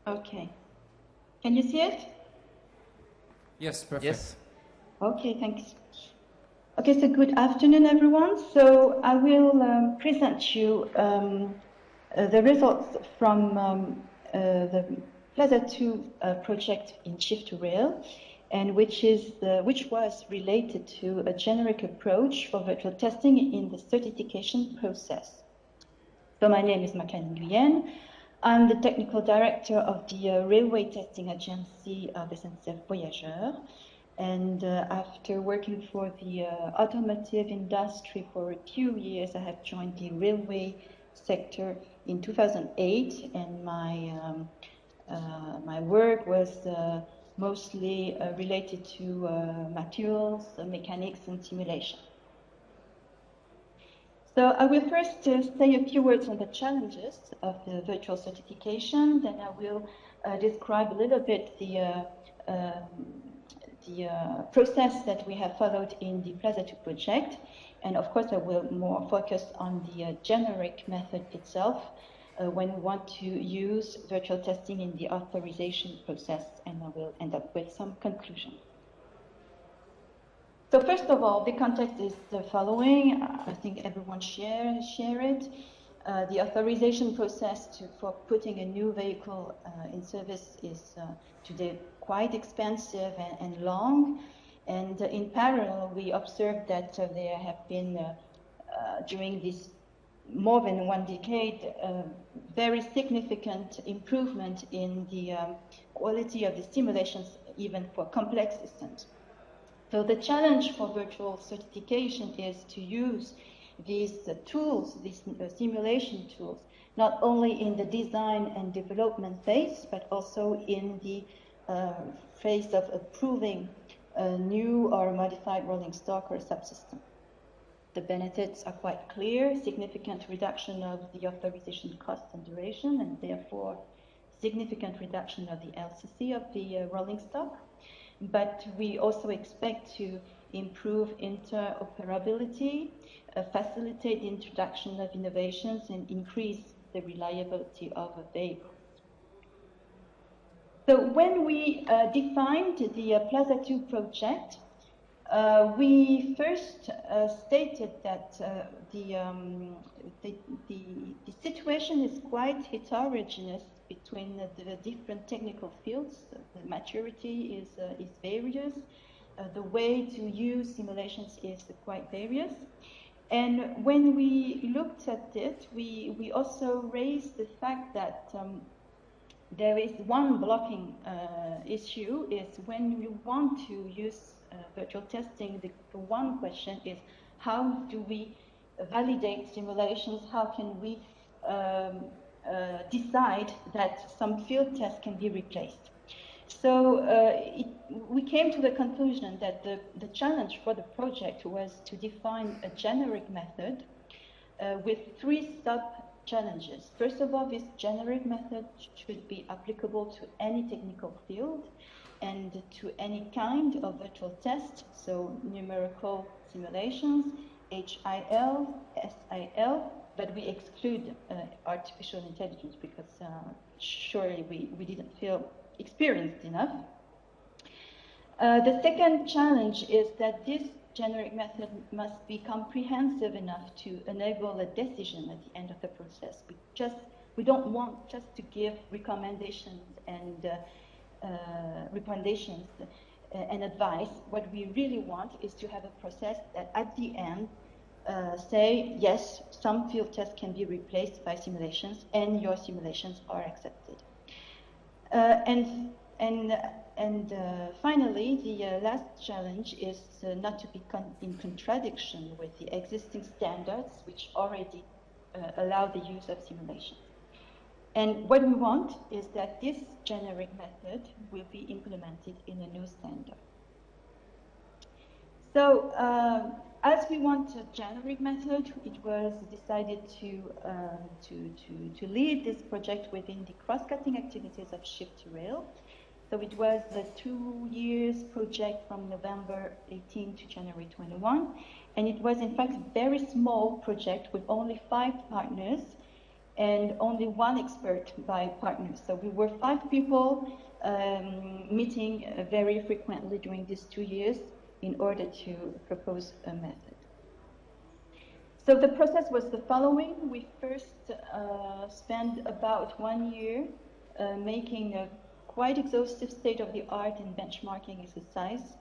Okay. Can you see it? Yes, perfect. Yes. Okay, thanks. Okay, so good afternoon, everyone. So I will present you the results from the Plaza 2 project in Shift2Rail, and which was related to a generic approach for virtual testing in the certification process. So my name is Thi Mac Lan Nguyen. I'm the technical director of the railway testing agency of SNCF Voyageurs. And after working for the automotive industry for a few years, I have joined the railway sector in 2008, and my work was mostly related to materials, mechanics, and simulation. So I will first say a few words on the challenges of the virtual certification. Then I will describe a little bit the process that we have followed in the Plaza 2 project. And of course, I will more focus on the generic method itself when we want to use virtual testing in the authorization process, and I will end up with some conclusions. So first of all, the context is the following. I think everyone share it. The authorization process for putting a new vehicle in service is today quite expensive and long. And in parallel, we observed that there have been, during this more than 1 decade, very significant improvement in the quality of the simulations, even for complex systems. So the challenge for virtual certification is to use these tools, these simulation tools, not only in the design and development phase, but also in the phase of approving a new or modified rolling stock or subsystem. The benefits are quite clear: significant reduction of the authorization cost and duration, and therefore significant reduction of the LCC of the rolling stock. But we also expect to improve interoperability, facilitate the introduction of innovations, and increase the reliability of a vehicle. So when we defined the Plaza 2 project, we first stated that the situation is quite heterogeneous between the different technical fields. The maturity is various. The way to use simulations is quite various. And when we looked at it, we also raised the fact that there is one blocking issue, is when you want to use virtual testing, the one question is, how do we validate simulations? How can we decide that some field tests can be replaced? So we came to the conclusion that the challenge for the project was to define a generic method with 3 sub-challenges. First of all, this generic method should be applicable to any technical field and to any kind of virtual test, so numerical simulations, HIL, SIL, but we exclude artificial intelligence because surely we didn't feel experienced enough. The second challenge is that this generic method must be comprehensive enough to enable a decision at the end of the process. We don't want just to give recommendations and advice. What we really want is to have a process that at the end say, yes, some field tests can be replaced by simulations and your simulations are accepted. Finally, the last challenge is not to be in contradiction with the existing standards which already allow the use of simulations. And what we want is that this generic method will be implemented in a new standard. So as we want a generic method, it was decided to lead this project within the cross-cutting activities of Shift2Rail. So it was a 2 years project from November 18 to January 21. And it was in fact a very small project with only 5 partners. and only one expert by partners. So we were 5 people meeting very frequently during these 2 years in order to propose a method. So the process was the following. We first spent about 1 year making a quite exhaustive state-of-the-art and benchmarking exercise.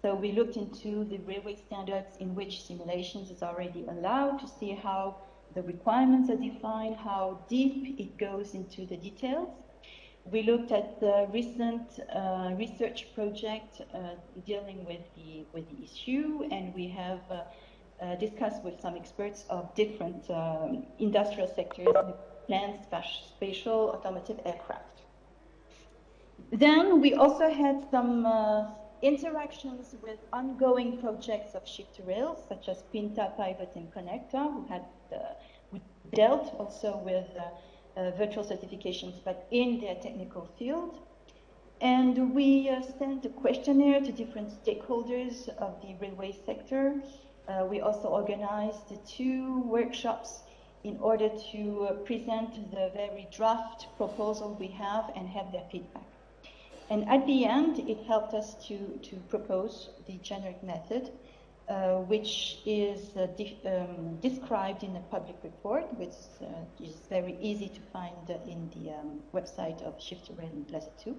So we looked into the railway standards in which simulations is already allowed to see how the requirements are defined, how deep it goes into the details. We looked at the recent research project dealing with the issue, and we have discussed with some experts of different industrial sectors, land, spatial, automotive, aircraft. Then we also had some interactions with ongoing projects of Shift2Rail, such as Pinta, Pivot, and Connector, who dealt also with virtual certifications, but in their technical field. And we sent a questionnaire to different stakeholders of the railway sector. We also organized 2 workshops in order to present the very draft proposal we have and have their feedback. And at the end, it helped us to propose the generic method, which is described in a public report, which is very easy to find in the website of Shift2RailPLASA2,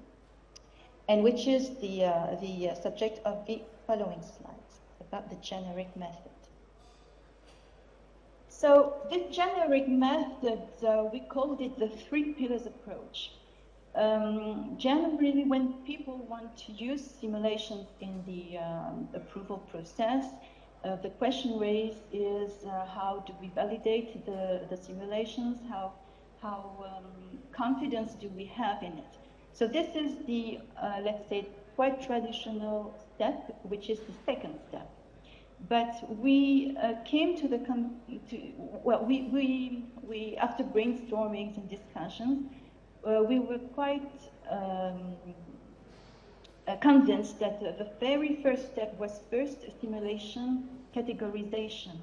and which is the subject of the following slides about the generic method. So this generic method, we called it the 3 pillars approach. Generally, when people want to use simulations in the approval process, the question raised is how do we validate the simulations? How confidence do we have in it? So this is the, let's say, quite traditional step, which is the second step. But we came to the, we after brainstormings and discussions, we were quite convinced that the very first step was first simulation categorization.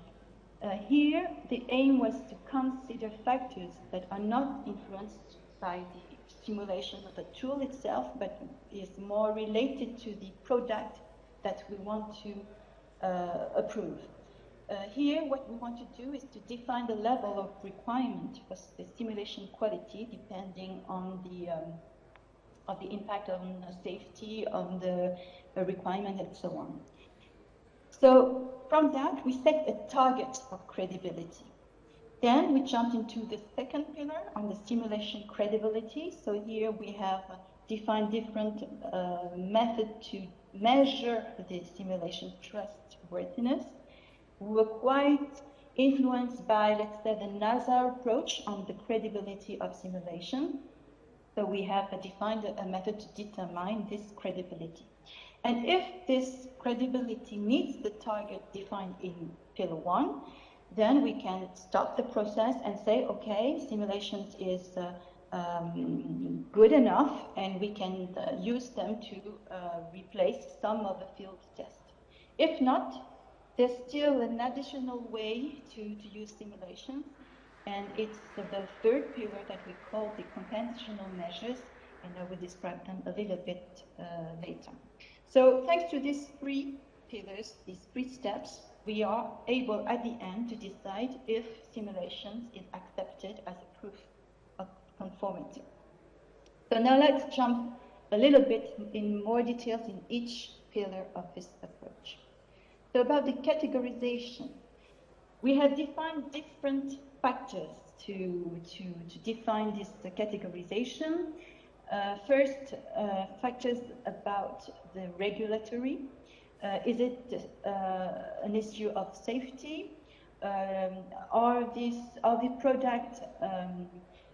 Here, the aim was to consider factors that are not influenced by the simulation of the tool itself, but is more related to the product that we want to approve. Here, what we want to do is to define the level of requirement for the simulation quality, depending on the impact on safety, on the requirement, and so on. So from that, we set a target of credibility. Then we jumped into the second pillar on the simulation credibility. So here we have defined different methods to measure the simulation trustworthiness. We were quite influenced by, let's say, the NASA approach on the credibility of simulation. So we have defined a method to determine this credibility. And if this credibility meets the target defined in Pillar 1, then we can stop the process and say, okay, simulations is good enough, and we can use them to replace some of the field tests. If not, there's still an additional way to use simulations, and it's the third pillar that we call the compensational measures, and I will describe them a little bit later. So thanks to these 3 pillars, these 3 steps, we are able at the end to decide if simulations is accepted as a proof of conformity. So now let's jump a little bit in more details in each pillar of this approach. So about the categorization, we have defined different factors to define this categorization. First, factors about the regulatory. Is it an issue of safety? Are the products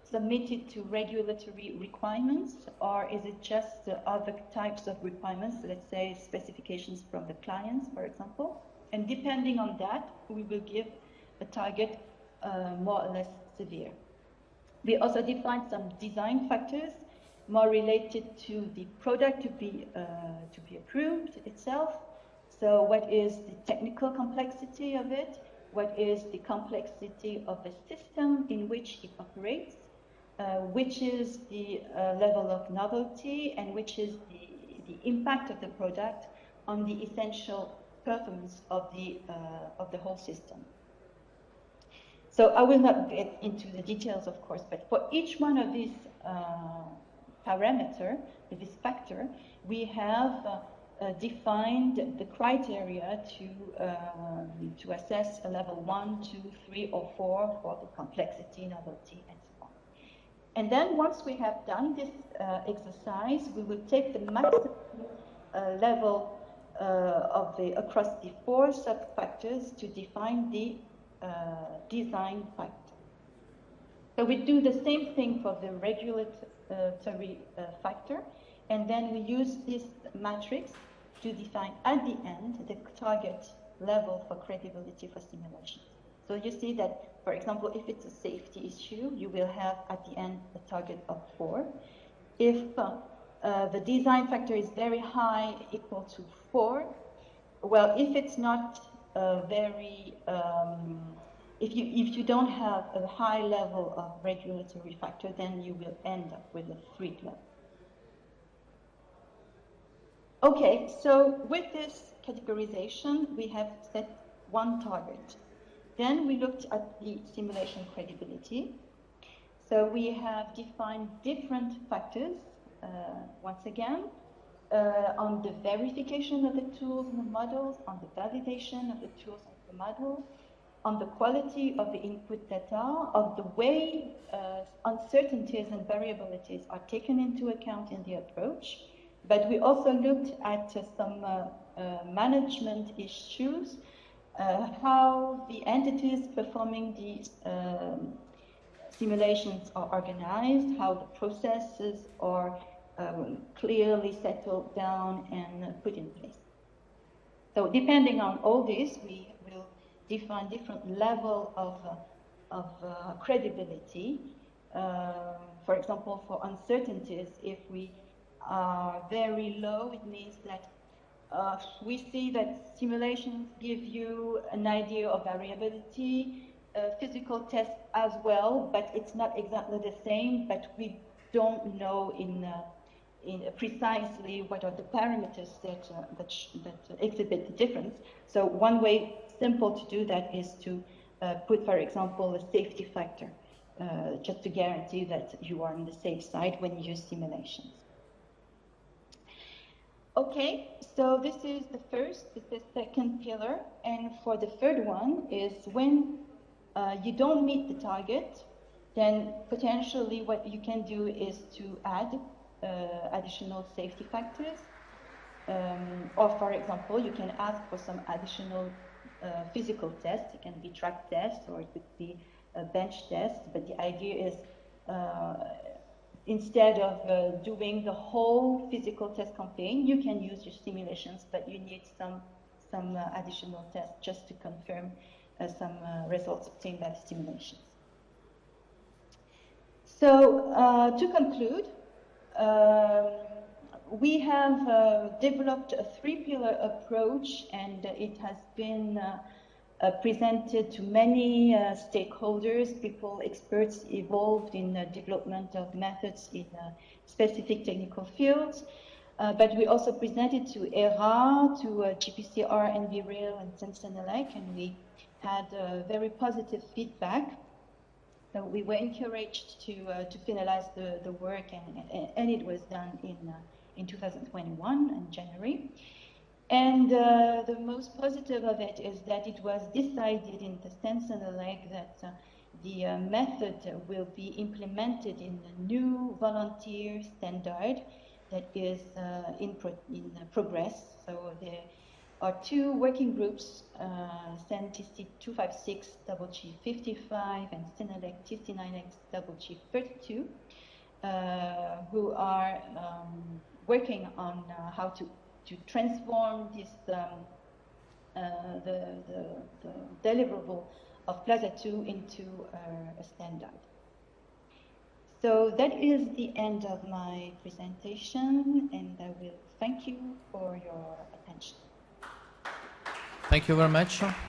submitted to regulatory requirements, or is it just other types of requirements, let's say specifications from the clients, for example? And depending on that, we will give a target more or less severe. We also defined some design factors more related to the product to be approved itself. So what is the technical complexity of it? what is the complexity of the system in which it operates, which is the level of novelty, and which is the impact of the product on the essential performance of the whole system. So I will not get into the details, of course, but for each one of these parameter, this factor, we have defined the criteria to assess a level 1, 2, 3, or 4 for the complexity, novelty, and so on. And then once we have done this exercise, we will take the maximum level across the 4 sub-factors to define the design factor. So we do the same thing for the regulatory factor, and then we use this matrix to define at the end the target level for credibility for simulation. So you see that, for example, if it's a safety issue, you will have at the end a target of 4. If the design factor is very high, equal to 4, well, if it's not if you don't have a high level of regulatory factor, then you will end up with a 3 level. Okay, so with this categorization, we have set one target. Then we looked at the simulation credibility. So we have defined different factors, once again, on the verification of the tools and the models, on the validation of the tools and the model, on the quality of the input data, of the way uncertainties and variabilities are taken into account in the approach. But we also looked at some management issues, how the entities performing these simulations are organized, how the processes are clearly settled down and put in place. So depending on all this, we will define different level of credibility. For example, for uncertainties, if we are very low, it means that we see that simulations give you an idea of variability, physical tests as well, but it's not exactly the same, but we don't know in precisely what are the parameters that exhibit the difference. So one way simple to do that is to put, for example, a safety factor, just to guarantee that you are on the safe side when you use simulations. Okay, so this is the first, this is the second pillar, and for the third one is when you don't meet the target, then potentially what you can do is to add additional safety factors, or for example, you can ask for some additional physical tests. It can be track tests or it could be a bench test, but the idea is instead of doing the whole physical test campaign, you can use your simulations, but you need some additional tests just to confirm some results obtained by the simulations. So to conclude, we have developed a 3-pillar approach, and it has been presented to many stakeholders, people, experts involved in the development of methods in specific technical fields. But we also presented to ERA, to GPCR, NV-Rail, and Sensenelec, and we had very positive feedback. So we were encouraged to finalize the work, and it was done in 2021 in January. And the most positive of it is that it was decided in the Sensenelec that the method will be implemented in the new volunteer standard that is in progress. So there are 2 working groups, TC 256 G55 and Senelec TC9X G32, who are working on how to transform this the deliverable of PLASA2 into a standard. So that is the end of my presentation, and I will thank you for your attention. Thank you very much.